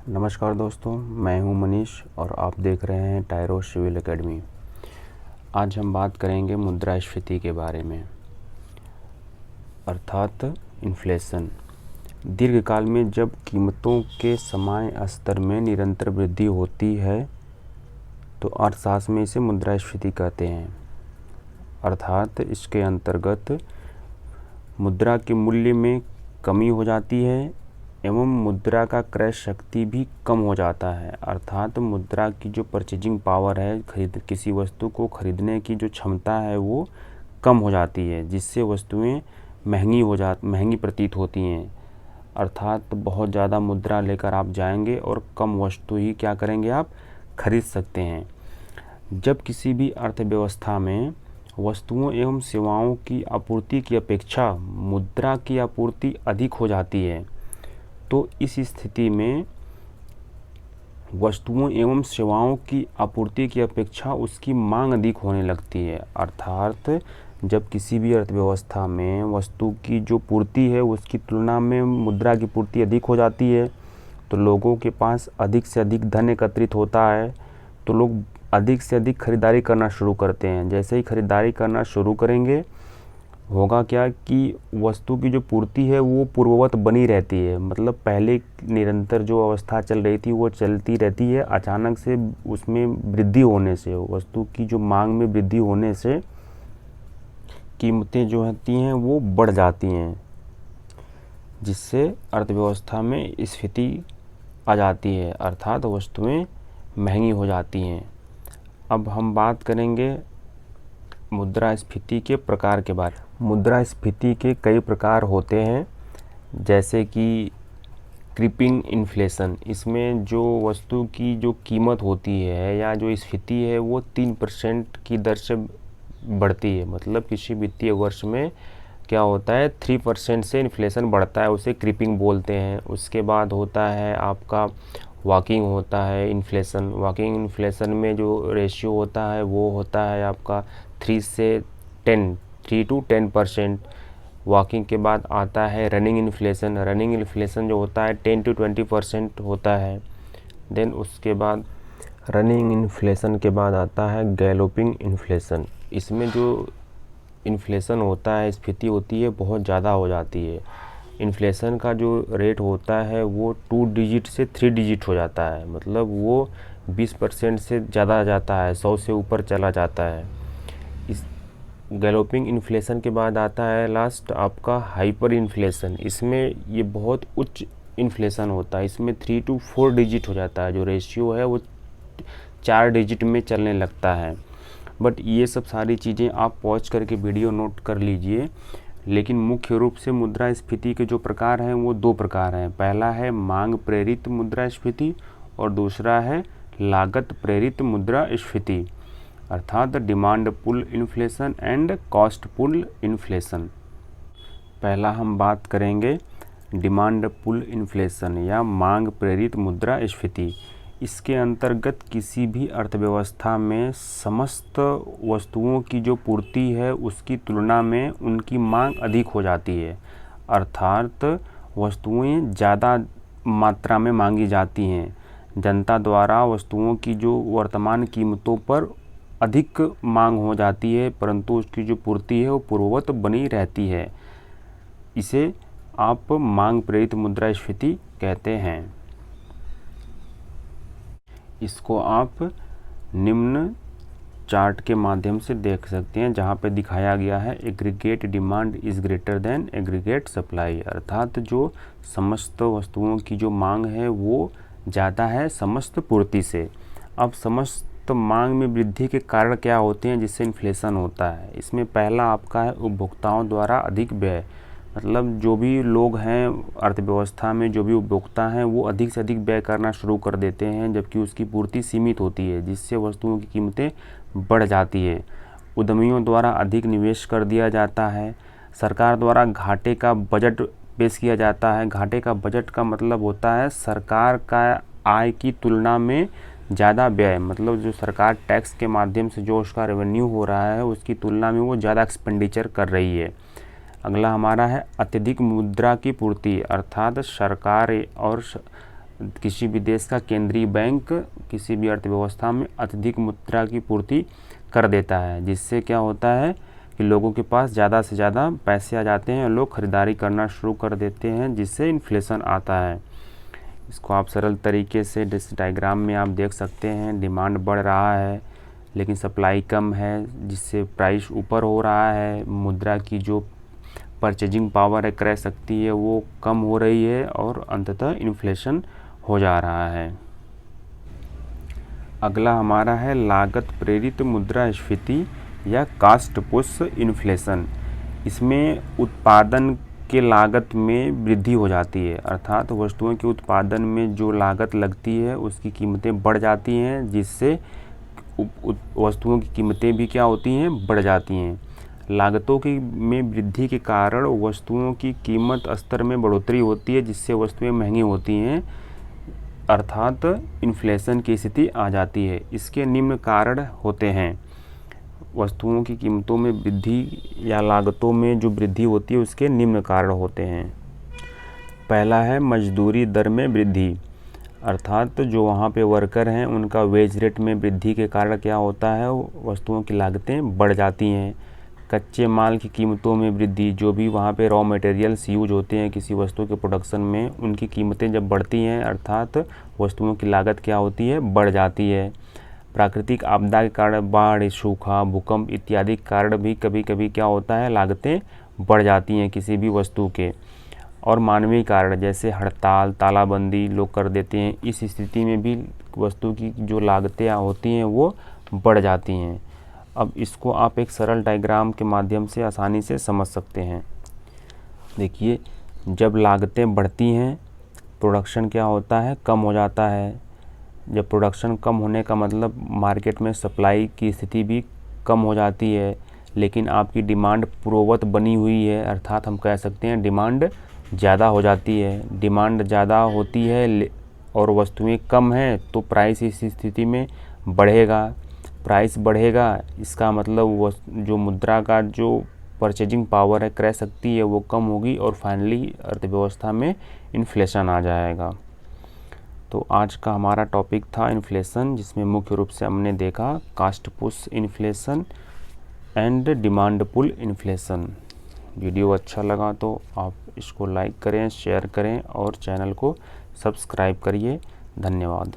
नमस्कार दोस्तों, मैं हूं मनीष और आप देख रहे हैं टायरो सिविल एकेडमी। आज हम बात करेंगे मुद्रास्फीति के बारे में, अर्थात इन्फ्लेशन। दीर्घकाल में जब कीमतों के समान स्तर में निरंतर वृद्धि होती है तो अर्थशास्त्र में इसे मुद्रास्फीति कहते हैं। अर्थात इसके अंतर्गत मुद्रा के मूल्य में कमी हो जाती है एवं मुद्रा का क्रय शक्ति भी कम हो जाता है। अर्थात मुद्रा की जो परचेजिंग पावर है, किसी वस्तु को खरीदने की जो क्षमता है वो कम हो जाती है, जिससे वस्तुएं महंगी प्रतीत होती हैं। अर्थात बहुत ज़्यादा मुद्रा लेकर आप जाएंगे और कम वस्तु ही क्या करेंगे, आप खरीद सकते हैं। जब किसी भी अर्थव्यवस्था में वस्तुओं एवं सेवाओं की आपूर्ति की अपेक्षा मुद्रा की आपूर्ति अधिक हो जाती है तो इस स्थिति में वस्तुओं एवं सेवाओं की आपूर्ति की अपेक्षा उसकी मांग अधिक होने लगती है। अर्थात जब किसी भी अर्थव्यवस्था में वस्तु की जो पूर्ति है उसकी तुलना में मुद्रा की पूर्ति अधिक हो जाती है तो लोगों के पास अधिक से अधिक धन एकत्रित होता है, तो लोग अधिक से अधिक खरीदारी करना शुरू करते हैं। जैसे ही खरीदारी करना शुरू करेंगे होगा क्या कि वस्तु की जो पूर्ति है वो पूर्ववत बनी रहती है, मतलब पहले निरंतर जो अवस्था चल रही थी वो चलती रहती है। अचानक से उसमें वृद्धि होने से, वस्तु की जो मांग में वृद्धि होने से कीमतें जो होती हैं वो बढ़ जाती हैं, जिससे अर्थव्यवस्था में स्फीति आ जाती है, अर्थात वस्तुएं महंगी हो जाती हैं। अब हम बात करेंगे मुद्रास्फीति के प्रकार के बारे में। मुद्रास्फीति के कई प्रकार होते हैं, जैसे कि क्रीपिंग इन्फ्लेशन। इसमें जो वस्तु की जो कीमत होती है या जो स्फीति है वो 3% की दर से बढ़ती है। मतलब किसी वित्तीय वर्ष में क्या होता है, 3% से इन्फ्लेशन बढ़ता है, उसे क्रीपिंग बोलते हैं। उसके बाद होता है आपका वॉकिंग होता है इन्फ्लेशन। वॉकिंग इन्फ्लेशन में जो रेशियो होता है वो होता है आपका 3 to 10%। वॉकिंग के बाद आता है रनिंग इन्फ्लेशन। रनिंग इन्फ्लेशन जो होता है 10 to 20% होता है। देन उसके बाद रनिंग इन्फ्लेशन के बाद आता है गैलोपिंग इन्फ्लेशन। इसमें जो इन्फ्लेशन होता है, स्फीति होती है, बहुत ज़्यादा हो जाती है। इन्फ्लेशन का जो रेट होता है वो 2 डिजिट से 3 डिजिट हो जाता है, मतलब वो 20% से ज़्यादा जाता है, 100 से ऊपर चला जाता है। इस गैलोपिंग इन्फ्लेशन के बाद आता है लास्ट आपका हाइपर इन्फ्लेशन। इसमें ये बहुत उच्च इन्फ्लेशन होता है, इसमें 3 to 4 डिजिट हो जाता है, जो रेशियो है वो 4 डिजिट में चलने लगता है। बट ये सब सारी चीज़ें आप पॉज करके वीडियो नोट कर लीजिए। लेकिन मुख्य रूप से मुद्रास्फीति के जो प्रकार हैं वो 2 प्रकार हैं। पहला है मांग प्रेरित मुद्रास्फीति और दूसरा है लागत प्रेरित मुद्रास्फीति, अर्थात demand pull inflation and cost pull inflation. पहला हम बात करेंगे डिमांड पुल इन्फ्लेशन या मांग प्रेरित मुद्रास्फीति। इसके अंतर्गत किसी भी अर्थव्यवस्था में समस्त वस्तुओं की जो पूर्ति है उसकी तुलना में उनकी मांग अधिक हो जाती है, अर्थात वस्तुएं ज़्यादा मात्रा में मांगी जाती हैं। जनता द्वारा वस्तुओं की जो वर्तमान कीमतों पर अधिक मांग हो जाती है, परंतु उसकी जो पूर्ति है वो पूर्ववत बनी रहती है। इसे आप मांग प्रेरित मुद्रास्फीति कहते हैं। इसको आप निम्न चार्ट के माध्यम से देख सकते हैं, जहाँ पे दिखाया गया है aggregate demand is greater than aggregate supply, अर्थात जो समस्त वस्तुओं की जो मांग है वो ज़्यादा है समस्त पूर्ति से। अब समस्त मांग में वृद्धि के कारण क्या होते हैं जिससे इन्फ्लेशन होता है। इसमें पहला आपका है उपभोक्ताओं द्वारा अधिक व्यय, मतलब जो भी लोग हैं अर्थव्यवस्था में, जो भी उपभोक्ता हैं वो अधिक से अधिक व्यय करना शुरू कर देते हैं, जबकि उसकी पूर्ति सीमित होती है, जिससे वस्तुओं की कीमतें बढ़ जाती है। उद्यमियों द्वारा अधिक निवेश कर दिया जाता है। सरकार द्वारा घाटे का बजट पेश किया जाता है। घाटे का बजट का मतलब होता है सरकार का आय की तुलना में ज़्यादा व्यय, मतलब जो सरकार टैक्स के माध्यम से जो उसका रेवेन्यू हो रहा है उसकी तुलना में वो ज़्यादा एक्सपेंडिचर कर रही है। अगला हमारा है अत्यधिक मुद्रा की पूर्ति, अर्थात सरकार और किसी भी देश का केंद्रीय बैंक किसी भी अर्थव्यवस्था में अत्यधिक मुद्रा की पूर्ति कर देता है, जिससे क्या होता है कि लोगों के पास ज़्यादा से ज़्यादा पैसे आ जाते हैं और लोग ख़रीदारी करना शुरू कर देते हैं, जिससे इन्फ्लेशन आता है। इसको आप सरल तरीके से इस डायग्राम में आप देख सकते हैं। डिमांड बढ़ रहा है लेकिन सप्लाई कम है, जिससे प्राइस ऊपर हो रहा है। मुद्रा की जो परचेजिंग पावर है, क्रय शक्ति है, वो कम हो रही है और अंततः इन्फ्लेशन हो जा रहा है। अगला हमारा है लागत प्रेरित मुद्रास्फीति या कास्ट पुश इन्फ्लेशन। इसमें उत्पादन के लागत में वृद्धि हो जाती है, अर्थात वस्तुओं के उत्पादन में जो लागत लगती है उसकी कीमतें बढ़ जाती हैं, जिससे वस्तुओं की कीमतें भी क्या होती हैं, बढ़ जाती हैं। लागतों की में वृद्धि के कारण वस्तुओं की कीमत स्तर में बढ़ोतरी होती है, जिससे वस्तुएं महंगी होती हैं, अर्थात इन्फ्लेशन की स्थिति आ जाती है। इसके निम्न कारण होते हैं। वस्तुओं की कीमतों में वृद्धि या लागतों में जो वृद्धि होती है उसके निम्न कारण होते हैं। पहला है मजदूरी दर में वृद्धि, अर्थात जो वहाँ पे वर्कर हैं उनका वेज रेट में वृद्धि के कारण क्या होता है, वस्तुओं की लागतें बढ़ जाती हैं। कच्चे माल की कीमतों में वृद्धि, जो भी वहाँ पे रॉ मटेरियल्स यूज होते हैं किसी वस्तु के प्रोडक्शन में, उनकी कीमतें जब बढ़ती हैं अर्थात वस्तुओं की लागत क्या होती है, बढ़ जाती है। प्राकृतिक आपदा के कारण बाढ़, सूखा, भूकंप इत्यादि कारण भी कभी कभी क्या होता है, लागतें बढ़ जाती हैं किसी भी वस्तु के। और मानवीय कारण जैसे हड़ताल, तालाबंदी लोग कर देते हैं, इस स्थिति में भी वस्तु की जो लागतें होती हैं वो बढ़ जाती हैं। अब इसको आप एक सरल डायग्राम के माध्यम से आसानी से समझ सकते हैं। देखिए, जब लागतें बढ़ती हैं प्रोडक्शन क्या होता है, कम हो जाता है। जब प्रोडक्शन कम होने का मतलब मार्केट में सप्लाई की स्थिति भी कम हो जाती है, लेकिन आपकी डिमांड पूर्ववत बनी हुई है, अर्थात हम कह सकते हैं डिमांड ज़्यादा हो जाती है। डिमांड ज़्यादा होती है और वस्तुएं कम हैं तो प्राइस इस स्थिति में बढ़ेगा। प्राइस बढ़ेगा, इसका मतलब वो जो मुद्रा का जो परचेजिंग पावर है, क्रय शक्ति है, वो कम होगी और फाइनली अर्थव्यवस्था में इन्फ्लेशन आ जाएगा। तो आज का हमारा टॉपिक था इन्फ्लेशन, जिसमें मुख्य रूप से हमने देखा cost push inflation and demand pull inflation. Video अच्छा लगा तो आप इसको लाइक करें, शेयर करें और चैनल को सब्सक्राइब करिए। धन्यवाद।